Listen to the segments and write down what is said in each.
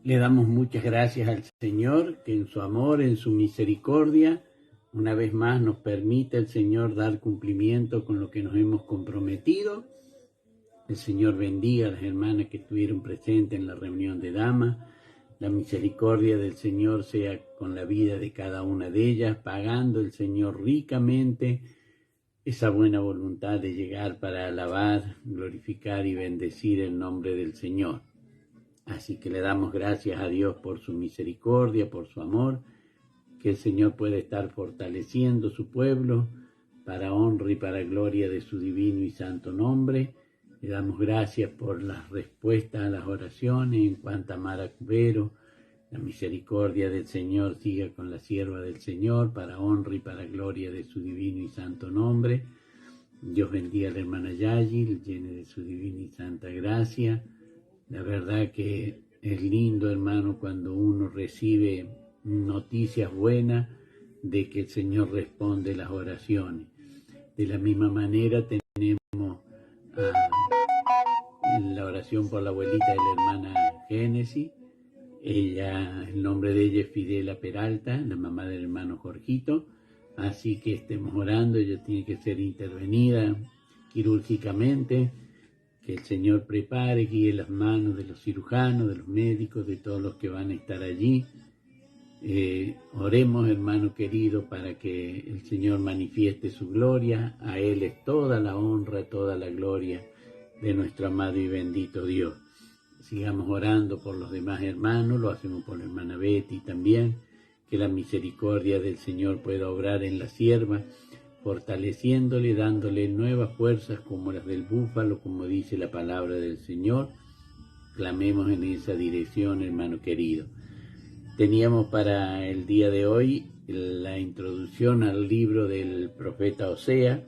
Le damos muchas gracias al Señor, que en su amor, en su misericordia, una vez más nos permite el Señor dar cumplimiento con lo que nos hemos comprometido. El Señor bendiga a las hermanas que estuvieron presentes en la reunión de damas. La misericordia del Señor sea con la vida de cada una de ellas, pagando el Señor ricamente esa buena voluntad de llegar para alabar, glorificar y bendecir el nombre del Señor. Así que le damos gracias a Dios por su misericordia, por su amor, que el Señor pueda estar fortaleciendo su pueblo para honra y para gloria de su divino y santo nombre. Le damos gracias por las respuestas a las oraciones en cuanto a Mara Cubero. La misericordia del Señor siga con la sierva del Señor para honra y para gloria de su divino y santo nombre. Dios bendiga a la hermana Yayi, le llene de su divina y santa gracia. La verdad que es lindo, hermano, cuando uno recibe noticias buenas de que el Señor responde las oraciones. De la misma manera tenemos la oración por la abuelita de la hermana Génesis. El nombre de ella es Fidela Peralta, la mamá del hermano Jorgito. Así que estemos orando, ella tiene que ser intervenida quirúrgicamente. Que el Señor prepare, guíe las manos de los cirujanos, de los médicos, de todos los que van a estar allí. Oremos, hermano querido, para que el Señor manifieste su gloria. A Él es toda la honra, toda la gloria de nuestro amado y bendito Dios. Sigamos orando por los demás hermanos, lo hacemos por la hermana Betty también. Que la misericordia del Señor pueda obrar en la sierva, fortaleciéndole, dándole nuevas fuerzas como las del búfalo, como dice la palabra del Señor. Clamemos en esa dirección, hermano querido. Teníamos para el día de hoy la introducción al libro del profeta Osea,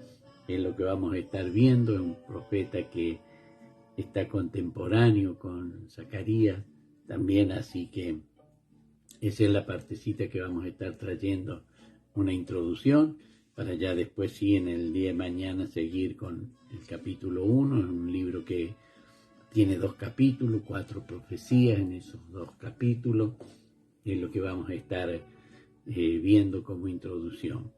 que es lo que vamos a estar viendo, es un profeta que está contemporáneo con Zacarías también, así que esa es la partecita que vamos a estar trayendo, una introducción, para ya después sí en el día de mañana seguir con el capítulo 1, es un libro que tiene 2 capítulos, 4 profecías en esos 2 capítulos, es lo que vamos a estar viendo como introducción.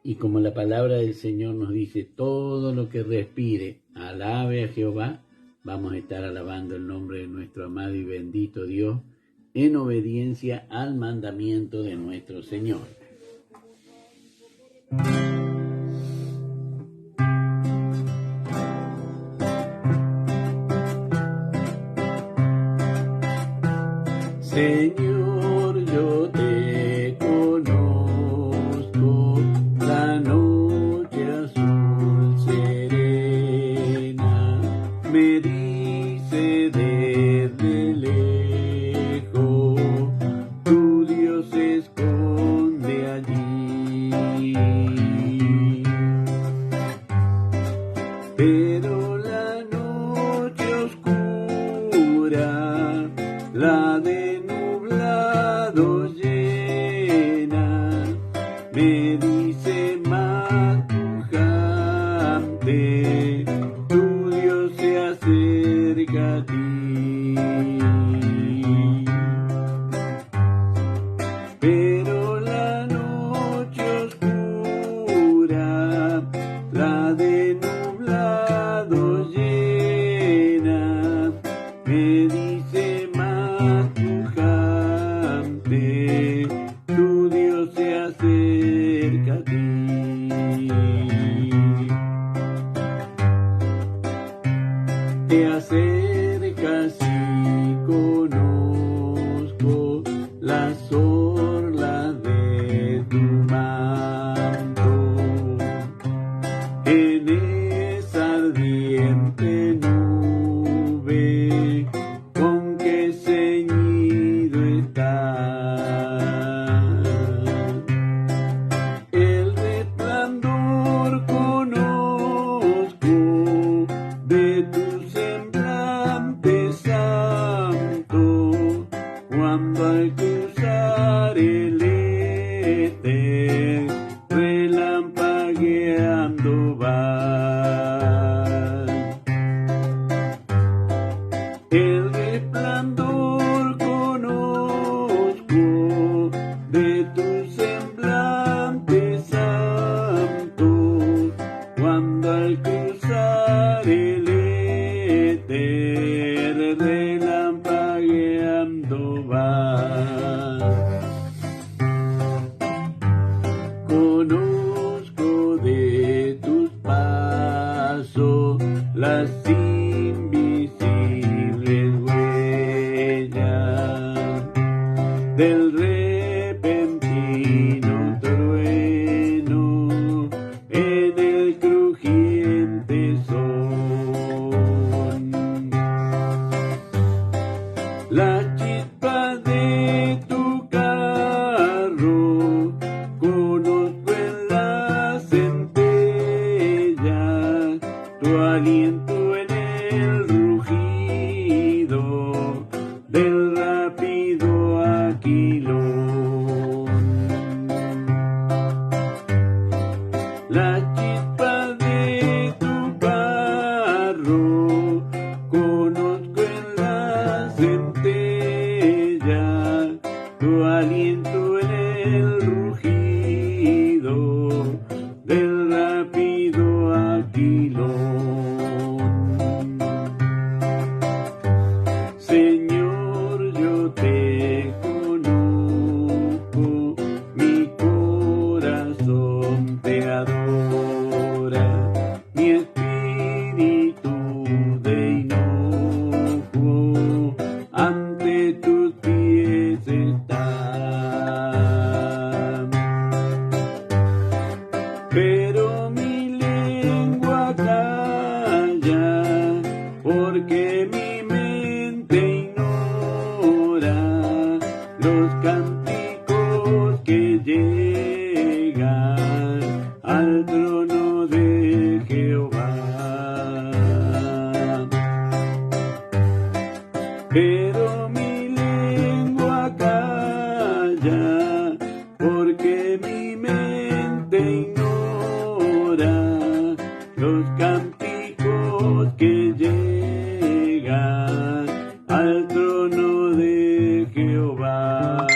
Y como la palabra del Señor nos dice, todo lo que respire, alabe a Jehová, vamos a estar alabando el nombre de nuestro amado y bendito Dios en obediencia al mandamiento de nuestro Señor. Señor, yo te conozco, la noche azul serena me dice desde lejos, tu Dios se esconde allí. Pero la noche oscura, la de nublado llena, me dice más pujante, tu Dios se acerca a ti. Pero la noche oscura, la de nublado llena, me dice más pujante, tu Dios se acerca a ti. Te acercas y conozco las orlas de tu manto, en esa ardiente nube con que ceñido está. El resplandor conozco de tu semblante santo, cuando al cruzar el éter relampagueando vas. El resplandor conozco La chispa de tu carro, conozco en la centella, tu aliento en el rugido del rápido aquilón. La chispa de tu carro, conozco en la centella, tu aliento en el rugido del rápido aquilón. Señor, yo te conozco, mi corazón te adora, mi espíritu de hinojo ante tus pies está. Pero mi lengua calla, porque mi mente ignora los cánticos que llegan al trono de Jehová. Pero mi lengua calla, porque mi mente ignora los cánticos que llegan al trono de Jehová.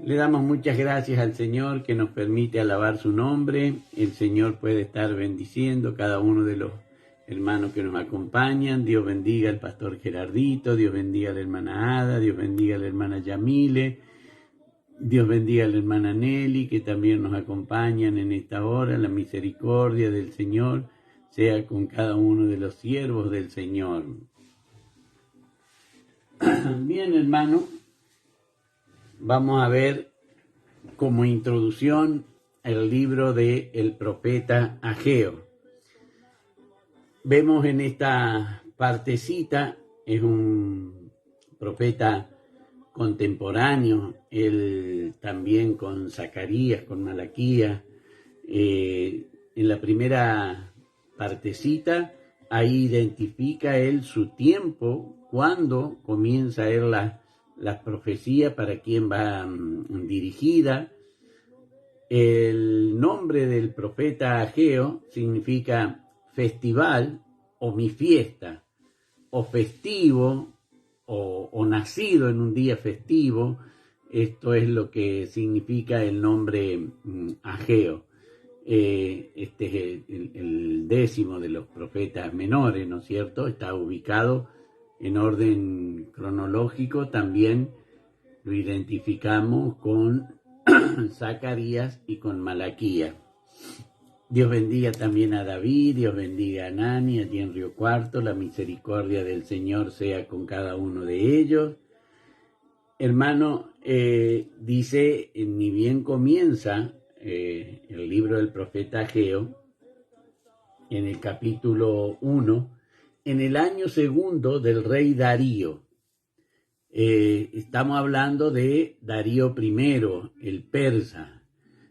Le damos muchas gracias al Señor que nos permite alabar su nombre. El Señor puede estar bendiciendo cada uno de los hermanos que nos acompañan. Dios bendiga al pastor Gerardito, Dios bendiga a la hermana Ada, Dios bendiga a la hermana Yamile, Dios bendiga a la hermana Nelly, que también nos acompañan en esta hora. La misericordia del Señor sea con cada uno de los siervos del Señor. Bien, hermano, vamos a ver como introducción el libro del profeta Ageo. Vemos en esta partecita, es un profeta contemporáneo, él también con Zacarías, con Malaquías. En la primera partecita, ahí identifica él su tiempo, cuando comienza él las profecías, para quién va dirigida. El nombre del profeta Ageo significa festival o mi fiesta, o festivo, o nacido en un día festivo. Esto es lo que significa el nombre Ageo. Este es el 10º de los profetas menores, ¿no es cierto? Está ubicado en orden cronológico. También lo identificamos con Zacarías y con Malaquías. Dios bendiga también a David, Dios bendiga a Nani, allí en Río Cuarto. La misericordia del Señor sea con cada uno de ellos. Hermano, dice, ni bien comienza el libro del profeta Ageo, en el capítulo 1, en el año 2 del rey Darío. Estamos hablando de Darío I, el persa.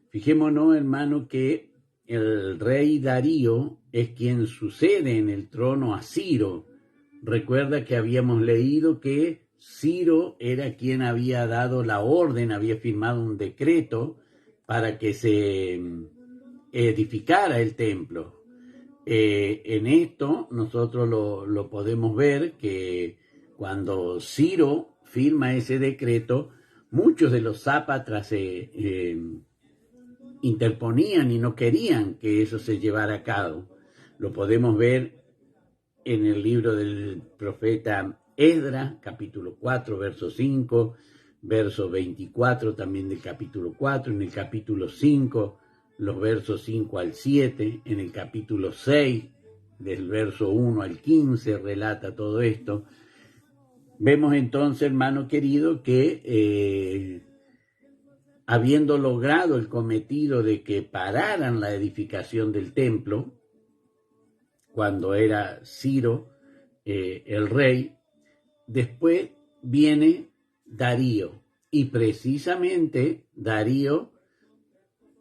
Fijémonos, hermano, que el rey Darío es quien sucede en el trono a Ciro. Recuerda que habíamos leído que Ciro era quien había dado la orden, había firmado un decreto para que se edificara el templo. En esto nosotros lo podemos ver, que cuando Ciro firma ese decreto, muchos de los zápatras se interponían y no querían que eso se llevara a cabo. Lo podemos ver en el libro del profeta Esdras, capítulo 4, verso 5, verso 24 también del capítulo 4, en el capítulo 5, los versos 5 al 7, en el capítulo 6, del verso 1 al 15, relata todo esto. Vemos entonces, hermano querido, que habiendo logrado el cometido de que pararan la edificación del templo, cuando era Ciro el rey, después viene Darío, y precisamente Darío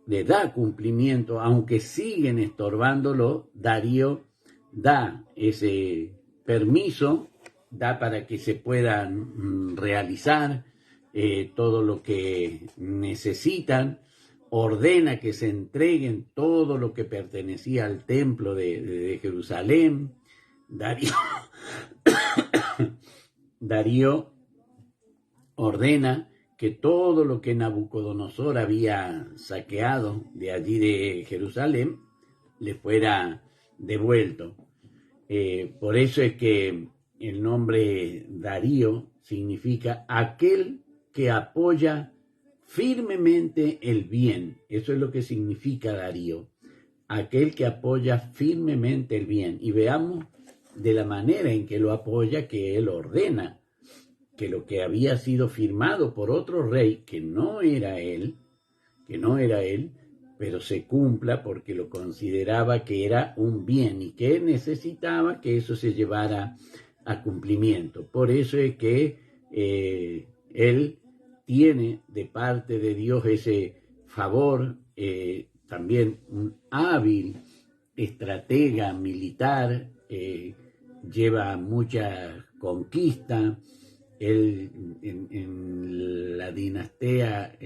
le da cumplimiento, aunque siguen estorbándolo. Darío da ese permiso, da para que se puedan realizar todo lo que necesitan, ordena que se entreguen todo lo que pertenecía al templo de Jerusalén. Darío ordena que todo lo que Nabucodonosor había saqueado de allí de Jerusalén le fuera devuelto. Por eso es que el nombre Darío significa aquel que apoya firmemente el bien. Eso es lo que significa Darío, aquel que apoya firmemente el bien. Y veamos de la manera en que lo apoya, que él ordena que lo que había sido firmado por otro rey, que no era él, pero se cumpla porque lo consideraba que era un bien y que necesitaba que eso se llevara a cumplimiento. Por eso es que él tiene de parte de Dios ese favor, también un hábil estratega militar, lleva mucha conquista. Él en la dinastía,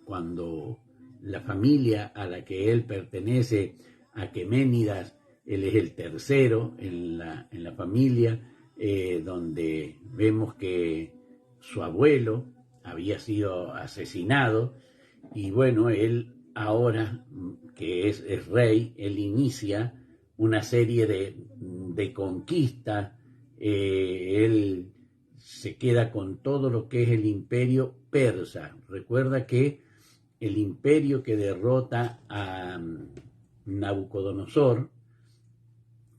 cuando la familia a la que él pertenece, Aqueménidas, él es el tercero en la familia, donde vemos que su abuelo había sido asesinado, y bueno, él ahora que es rey, él inicia una serie de conquistas. Él se queda con todo lo que es el imperio persa. Recuerda que el imperio que derrota a Nabucodonosor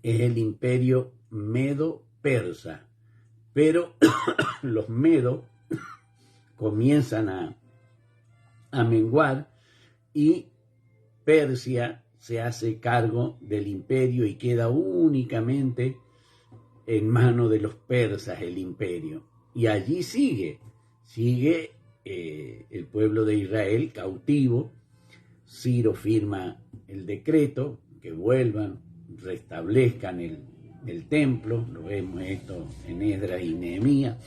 es el imperio medo-persa, pero los medos comienzan a menguar y Persia se hace cargo del imperio y queda únicamente en manos de los persas el imperio. Y allí sigue el pueblo de Israel cautivo. Ciro firma el decreto que vuelvan, restablezcan el templo. Lo vemos esto en Esdras y Nehemías,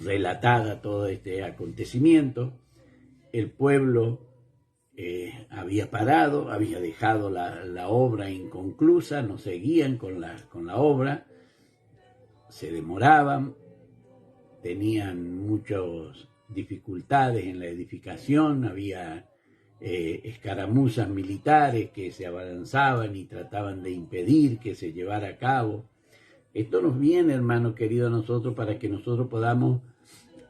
relatada todo este acontecimiento. El pueblo había parado, había dejado la obra inconclusa, no seguían con la obra, se demoraban, tenían muchas dificultades en la edificación, había escaramuzas militares que se abalanzaban y trataban de impedir que se llevara a cabo. Esto nos viene, hermano querido, a nosotros para que nosotros podamos,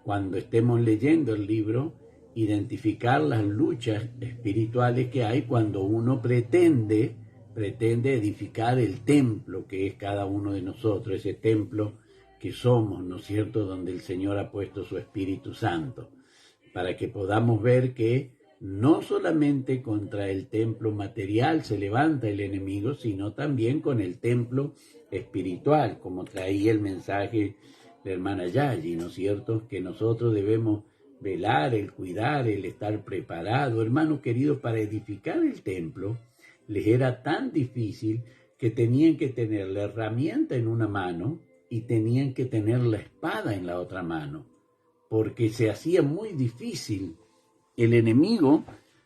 cuando estemos leyendo el libro, identificar las luchas espirituales que hay cuando uno pretende edificar el templo que es cada uno de nosotros, ese templo que somos, ¿no es cierto?, donde el Señor ha puesto su Espíritu Santo, para que podamos ver que no solamente contra el templo material se levanta el enemigo, sino también con el templo espiritual, como traía el mensaje la hermana Yayi, ¿no es cierto?, que nosotros debemos velar, el cuidar, el estar preparado. Hermano querido, para edificar el templo les era tan difícil que tenían que tener la herramienta en una mano y tenían que tener la espada en la otra mano, porque se hacía muy difícil. El enemigo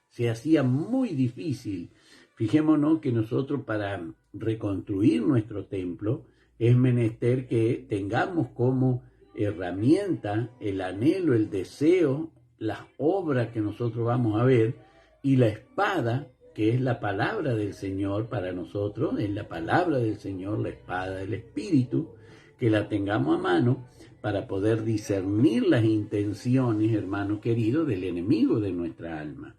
se hacía muy difícil. Fijémonos que nosotros, para reconstruir nuestro templo, es menester que tengamos como herramienta el anhelo, el deseo, las obras que nosotros vamos a ver, y la espada, que es la palabra del Señor para nosotros, es la palabra del Señor, la espada del Espíritu, que la tengamos a mano para poder discernir las intenciones, hermano querido, del enemigo de nuestra alma.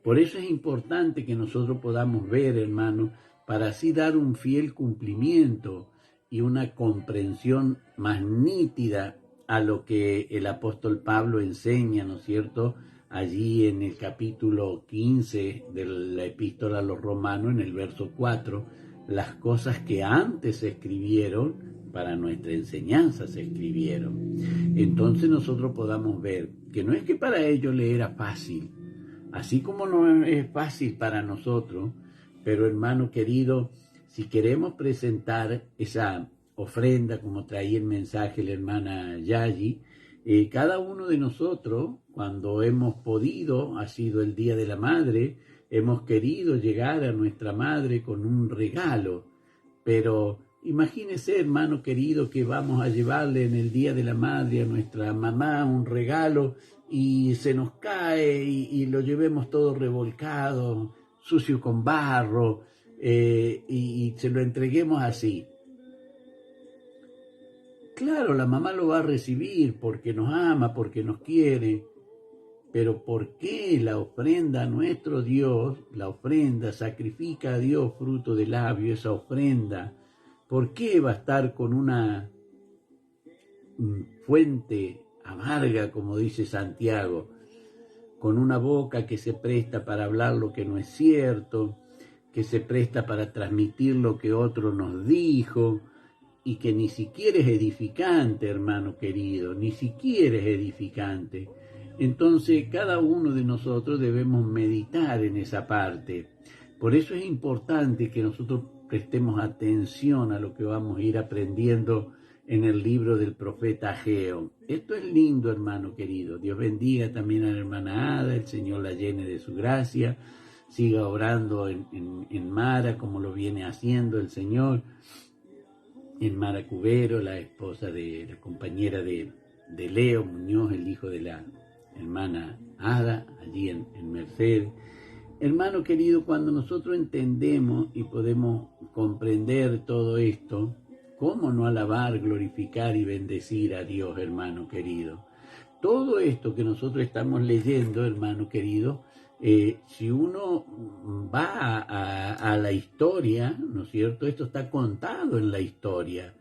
Por eso es importante que nosotros podamos ver, hermano, para así dar un fiel cumplimiento y una comprensión más nítida a lo que el apóstol Pablo enseña, ¿no es cierto?, allí en el capítulo 15 de la epístola a los Romanos, en el verso 4, las cosas que antes se escribieron para nuestra enseñanza se escribieron. Entonces nosotros podamos ver que no es que para ellos le era fácil, así como no es fácil para nosotros, pero hermano querido, si queremos presentar esa ofrenda, como traía el mensaje la hermana Yayi, cada uno de nosotros, cuando hemos podido, ha sido el Día de la Madre, hemos querido llegar a nuestra madre con un regalo, pero imagínese, hermano querido, que vamos a llevarle en el Día de la Madre a nuestra mamá un regalo y se nos cae y lo llevemos todo revolcado, sucio con barro, y se lo entreguemos así. Claro, la mamá lo va a recibir porque nos ama, porque nos quiere, pero ¿por qué la ofrenda a nuestro Dios, la ofrenda sacrifica a Dios fruto de labio, esa ofrenda? ¿Por qué va a estar con una fuente amarga, como dice Santiago, con una boca que se presta para hablar lo que no es cierto, que se presta para transmitir lo que otro nos dijo, y que ni siquiera es edificante, hermano querido, ni siquiera es edificante? Entonces, cada uno de nosotros debemos meditar en esa parte. Por eso es importante que nosotros prestemos atención a lo que vamos a ir aprendiendo en el libro del profeta Ageo. Esto es lindo, hermano querido. Dios bendiga también a la hermana Ada, el Señor la llene de su gracia, siga orando en Mara como lo viene haciendo el Señor, en Mara Cubero, la esposa de la compañera de Leo Muñoz, el hijo de la hermana Ada, allí en Mercedes. Hermano querido, cuando nosotros entendemos y podemos comprender todo esto, ¿cómo no alabar, glorificar y bendecir a Dios, hermano querido? Todo esto que nosotros estamos leyendo, hermano querido, si uno va a la historia, ¿no es cierto? Esto está contado en la historia,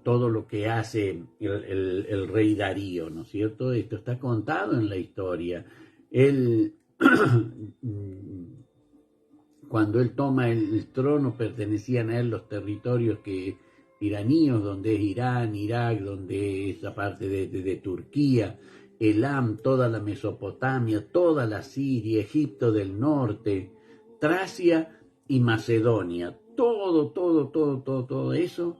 todo lo que hace el rey Darío, ¿no es cierto? Esto está contado en la historia. Él, cuando él toma el trono, pertenecían a él los territorios iraníes, donde es Irán, Irak, donde es esa parte de Turquía, Elam, toda la Mesopotamia, toda la Siria, Egipto del norte, Tracia y Macedonia. Todo eso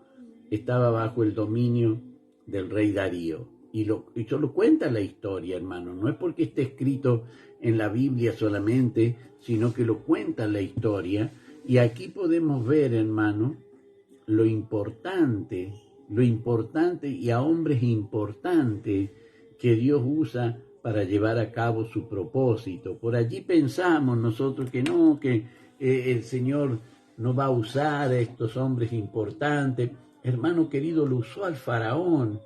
estaba bajo el dominio del rey Darío. Y eso lo cuenta la historia, hermano. No es porque esté escrito en la Biblia solamente, sino que lo cuenta la historia. Y aquí podemos ver, hermano, lo importante y a hombres importantes que Dios usa para llevar a cabo su propósito. Por allí pensamos nosotros que no, que el Señor no va a usar a estos hombres importantes. Hermano querido, lo usó al faraón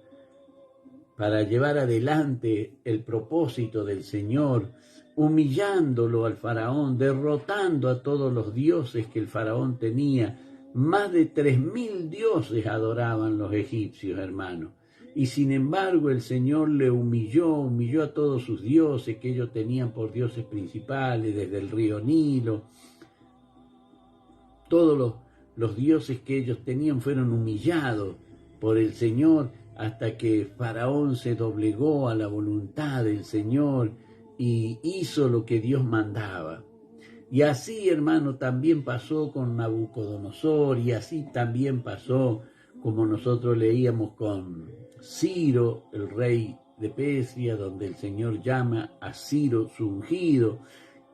para llevar adelante el propósito del Señor, humillándolo al faraón, derrotando a todos los dioses que el faraón tenía. Más de 3.000 dioses adoraban los egipcios, hermano. Y sin embargo el Señor le humilló a todos sus dioses que ellos tenían por dioses principales, desde el río Nilo. Todos los dioses que ellos tenían fueron humillados por el Señor hasta que Faraón se doblegó a la voluntad del Señor y hizo lo que Dios mandaba. Y así, hermano, también pasó con Nabucodonosor, y así también pasó, como nosotros leíamos, con Ciro, el rey de Persia, donde el Señor llama a Ciro su ungido,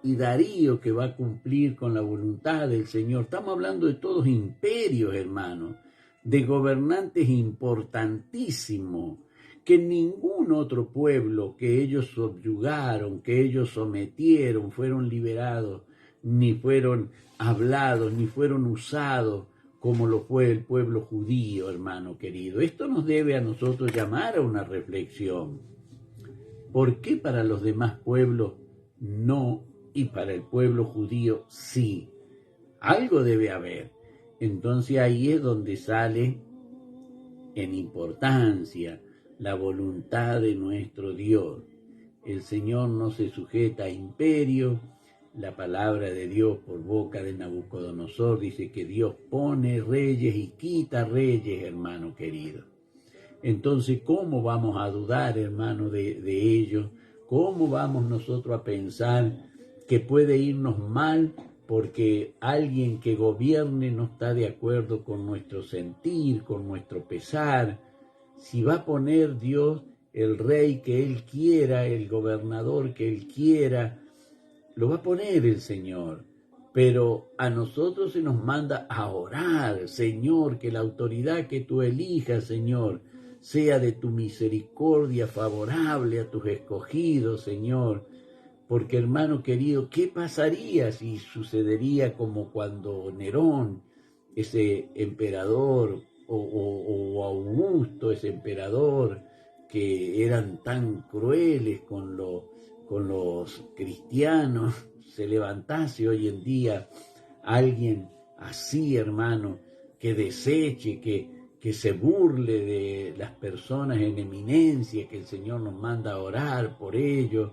y Darío, que va a cumplir con la voluntad del Señor. Estamos hablando de todos imperios, hermano, de gobernantes importantísimos, que ningún otro pueblo que ellos subyugaron, que ellos sometieron, fueron liberados, ni fueron hablados, ni fueron usados como lo fue el pueblo judío, hermano querido. Esto nos debe a nosotros llamar a una reflexión. ¿Por qué para los demás pueblos no y para el pueblo judío sí? Algo debe haber. Entonces ahí es donde sale en importancia la voluntad de nuestro Dios. El Señor no se sujeta a imperios, la palabra de Dios por boca de Nabucodonosor, dice que Dios pone reyes y quita reyes, hermano querido. Entonces, ¿cómo vamos a dudar, hermano, de ello? ¿Cómo vamos nosotros a pensar que puede irnos mal porque alguien que gobierne no está de acuerdo con nuestro sentir, con nuestro pesar? Si va a poner Dios el rey que Él quiera, el gobernador que Él quiera, lo va a poner el Señor. Pero a nosotros se nos manda a orar, Señor, que la autoridad que tú elijas, Señor, sea de tu misericordia favorable a tus escogidos, Señor. Porque, hermano querido, ¿qué pasaría si sucedería como cuando Nerón, ese emperador, o Augusto, ese emperador, que eran tan crueles con los cristianos, se levantase hoy en día alguien así, hermano, que deseche, que se burle de las personas en eminencia, que el Señor nos manda a orar por ellos?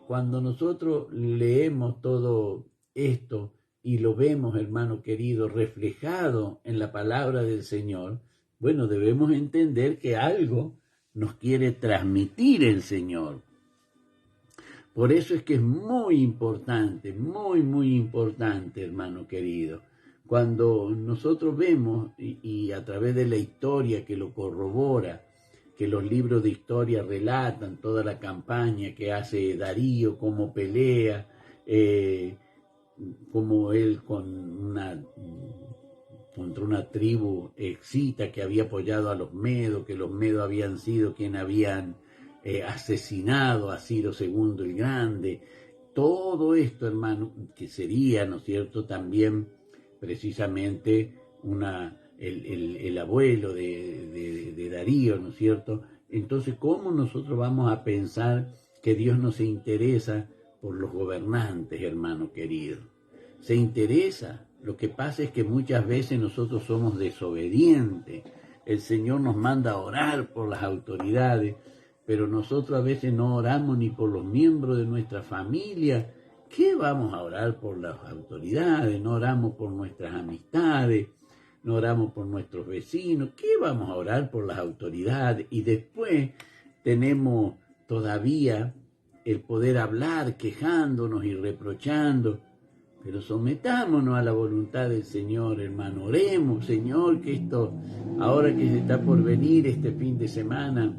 Cuando nosotros leemos todo esto y lo vemos, hermano querido, reflejado en la palabra del Señor, bueno, debemos entender que algo nos quiere transmitir el Señor. Por eso es que es muy importante, muy importante, hermano querido, cuando nosotros vemos, y a través de la historia que lo corrobora, que los libros de historia relatan toda la campaña que hace Darío, cómo pelea, como él contra una tribu excita que había apoyado a los medos, que los medos habían sido quienes habían asesinado a Ciro II el Grande. Todo esto, hermano, que sería, ¿no es cierto?, también precisamente el abuelo de Darío, ¿no es cierto? Entonces, ¿cómo nosotros vamos a pensar que Dios no se interesa por los gobernantes, hermano querido? Se interesa. Lo que pasa es que muchas veces nosotros somos desobedientes. El Señor nos manda a orar por las autoridades, pero nosotros a veces no oramos ni por los miembros de nuestra familia. ¿Qué vamos a orar por las autoridades? No oramos por nuestras amistades, no oramos por nuestros vecinos. ¿Qué vamos a orar por las autoridades? Y después tenemos todavía el poder hablar quejándonos y reprochando. Pero sometámonos a la voluntad del Señor, hermano. Oremos, Señor, que esto, ahora que se está por venir este fin de semana,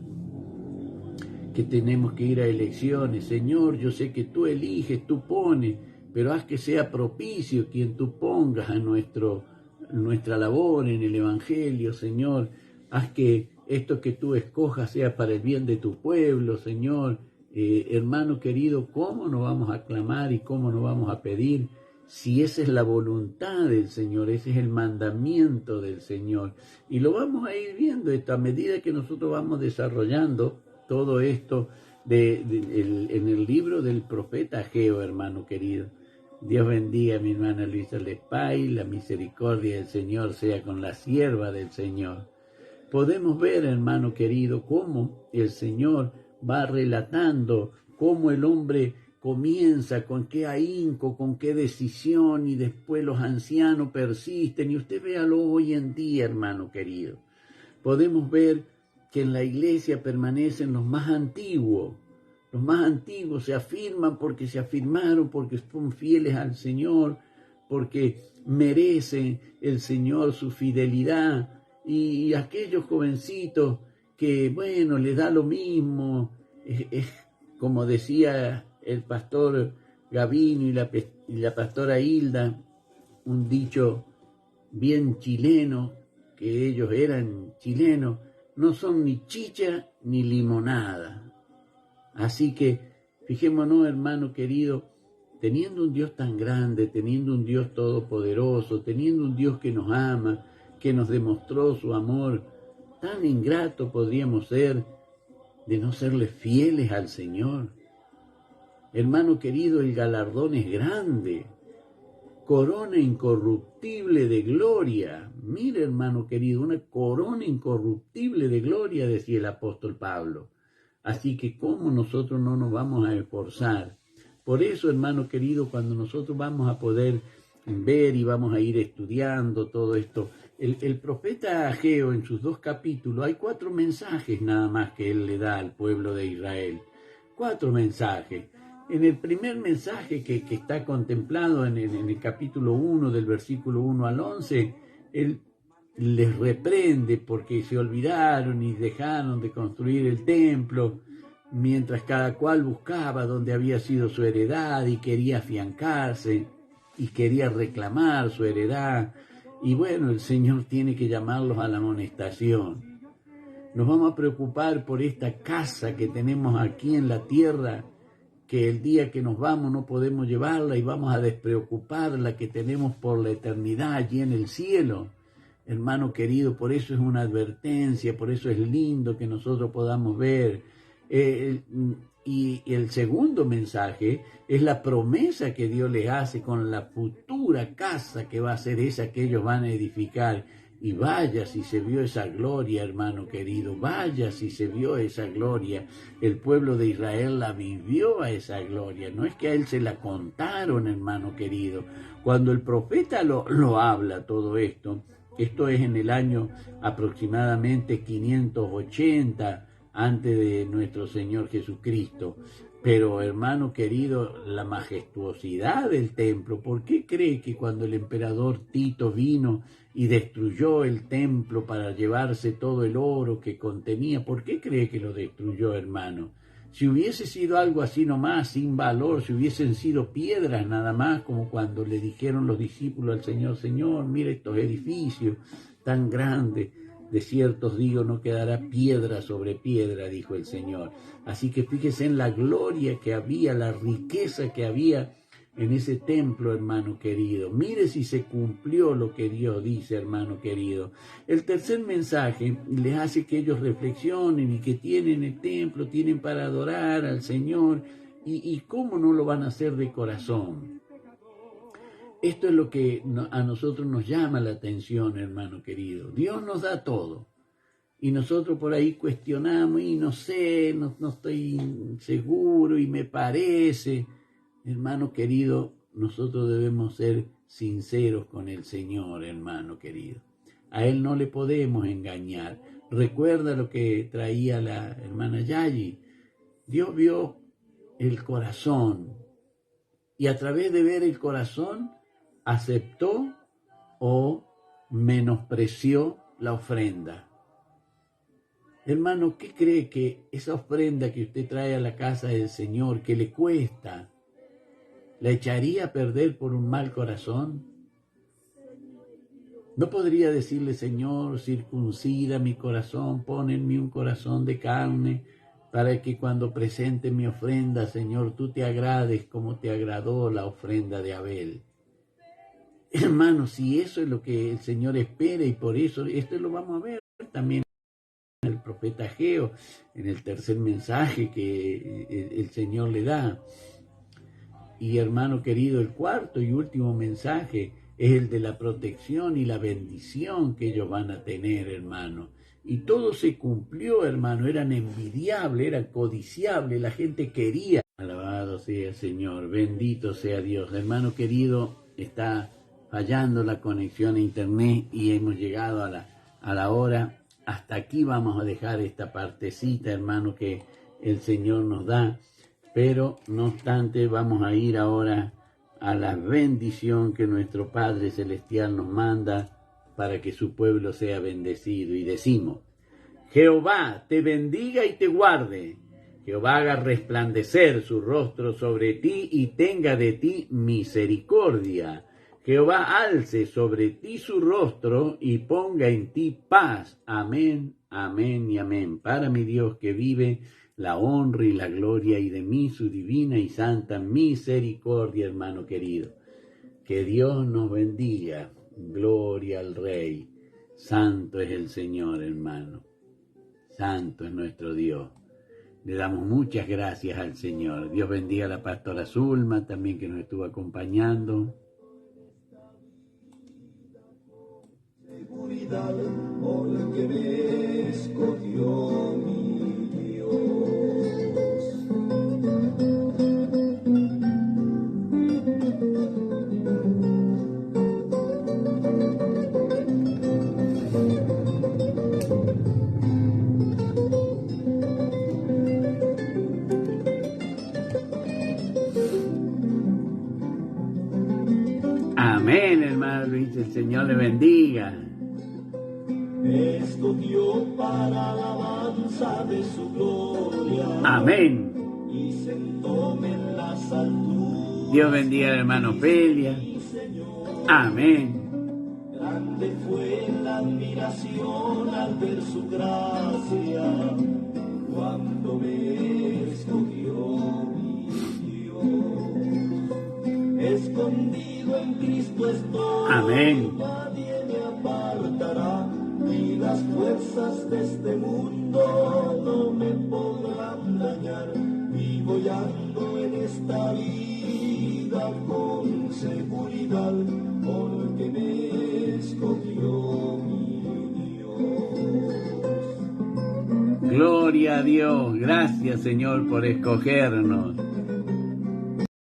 que tenemos que ir a elecciones, Señor, yo sé que tú eliges, tú pones, pero haz que sea propicio quien tú pongas a nuestra labor en el Evangelio, Señor. Haz que esto que tú escojas sea para el bien de tu pueblo, Señor. Hermano querido, ¿cómo nos vamos a clamar y cómo nos vamos a pedir? Si esa es la voluntad del Señor, ese es el mandamiento del Señor. Y lo vamos a ir viendo esto a medida que nosotros vamos desarrollando todo esto en el libro del profeta Ageo, hermano querido. Dios bendiga a mi hermana Luisa Lespay, la misericordia del Señor sea con la sierva del Señor. Podemos ver, hermano querido, cómo el Señor va relatando cómo el hombre comienza, con qué ahínco, con qué decisión, y después los ancianos persisten. Y usted véalo hoy en día, hermano querido. Podemos ver que en la iglesia permanecen los más antiguos. Los más antiguos se afirman porque se afirmaron, porque son fieles al Señor, porque merecen el Señor su fidelidad. Y aquellos jovencitos que, bueno, les da lo mismo, es como decía el pastor Gavino y la pastora Hilda, un dicho bien chileno, que ellos eran chilenos, no son ni chicha ni limonada. Así que fijémonos, hermano querido, teniendo un Dios tan grande, teniendo un Dios todopoderoso, teniendo un Dios que nos ama, que nos demostró su amor, tan ingrato podríamos ser de no serle fieles al Señor. Hermano querido, el galardón es grande, corona incorruptible de gloria. Mire, hermano querido, una corona incorruptible de gloria, decía el apóstol Pablo. Así que, ¿cómo nosotros no nos vamos a esforzar Por eso, hermano querido, cuando nosotros vamos a poder ver y vamos a ir estudiando todo esto, el profeta Ageo en sus 2 capítulos, hay 4 mensajes nada más que él le da al pueblo de Israel. 4 mensajes. En el primer mensaje que está contemplado en el capítulo 1, del versículo 1 al 11, él les reprende porque se olvidaron y dejaron de construir el templo, mientras cada cual buscaba dónde había sido su heredad y quería afiancarse y quería reclamar su heredad. Y bueno, el Señor tiene que llamarlos a la amonestación. Nos vamos a preocupar por esta casa que tenemos aquí en la tierra, que el día que nos vamos no podemos llevarla, y vamos a despreocupar la que tenemos por la eternidad allí en el cielo. Hermano querido, por eso es una advertencia, por eso es lindo que nosotros podamos ver. Y el segundo mensaje es la promesa que Dios les hace con la futura casa que va a ser esa que ellos van a edificar. Y vaya si se vio esa gloria, hermano querido, vaya si se vio esa gloria. El pueblo de Israel la vivió a esa gloria, no es que a él se la contaron, hermano querido. Cuando el profeta lo habla todo esto, esto es en el año aproximadamente 580 antes de nuestro Señor Jesucristo. Pero, hermano querido, la majestuosidad del templo, ¿por qué cree que cuando el emperador Tito vino y destruyó el templo para llevarse todo el oro que contenía, por qué cree que lo destruyó, hermano? Si hubiese sido algo así nomás, sin valor, si hubiesen sido piedras nada más, como cuando le dijeron los discípulos al Señor, Señor, mira estos edificios tan grandes, de cierto os digo, no quedará piedra sobre piedra, dijo el Señor. Así que fíjese en la gloria que había, la riqueza que había en ese templo, hermano querido. Mire si se cumplió lo que Dios dice, hermano querido. El tercer mensaje les hace que ellos reflexionen y que tienen el templo, tienen para adorar al Señor. ¿Y cómo no lo van a hacer de corazón? Esto es lo que a nosotros nos llama la atención, hermano querido. Dios nos da todo. Y nosotros por ahí cuestionamos y no sé, no estoy seguro y me parece. Hermano querido, nosotros debemos ser sinceros con el Señor, hermano querido. A Él no le podemos engañar. Recuerda lo que traía la hermana Yayi. Dios vio el corazón y a través de ver el corazón aceptó o menospreció la ofrenda. Hermano, ¿qué cree que esa ofrenda que usted trae a la casa del Señor, que le cuesta, la echaría a perder por un mal corazón? ¿No podría decirle, Señor, circuncida mi corazón, pon en mí un corazón de carne, para que cuando presente mi ofrenda, Señor, tú te agrades como te agradó la ofrenda de Abel? Hermano, si eso es lo que el Señor espera, y por eso esto lo vamos a ver también en el profeta Ageo, en el tercer mensaje que el Señor le da. Y hermano querido, el cuarto y último mensaje es el de la protección y la bendición que ellos van a tener, hermano. Y todo se cumplió, hermano, eran envidiables, eran codiciables, la gente quería. Alabado sea el Señor, bendito sea Dios. Hermano querido, está fallando la conexión a internet y hemos llegado a la hora. Hasta aquí vamos a dejar esta partecita, hermano, que el Señor nos da. Pero, no obstante, vamos a ir ahora a la bendición que nuestro Padre Celestial nos manda para que su pueblo sea bendecido. Y decimos: Jehová te bendiga y te guarde. Jehová haga resplandecer su rostro sobre ti y tenga de ti misericordia. Jehová alce sobre ti su rostro y ponga en ti paz. Amén, amén y amén. Para mi Dios que vive, la honra y la gloria, y de mí su divina y santa misericordia, hermano querido. Que Dios nos bendiga. Gloria al Rey. Santo es el Señor, hermano. Santo es nuestro Dios. Le damos muchas gracias al Señor. Dios bendiga a la pastora Zulma, también, que nos estuvo acompañando. Seguridad por la que me escogió mi Dios. Señor le bendiga. Me escogió para la alabanza de su gloria. Amén. Y sentóme en las alturas. Dios bendiga al hermano Felia. Amén. Grande fue la admiración al ver su gracia, cuando me escogió mi Dios. Escondido en Cristo estoy. Amén. Nadie me apartará, y las fuerzas de este mundo no me podrán dañar. Y voy ando en esta vida con seguridad, porque me escogió mi Dios. Gloria a Dios. Gracias, Señor, por escogernos.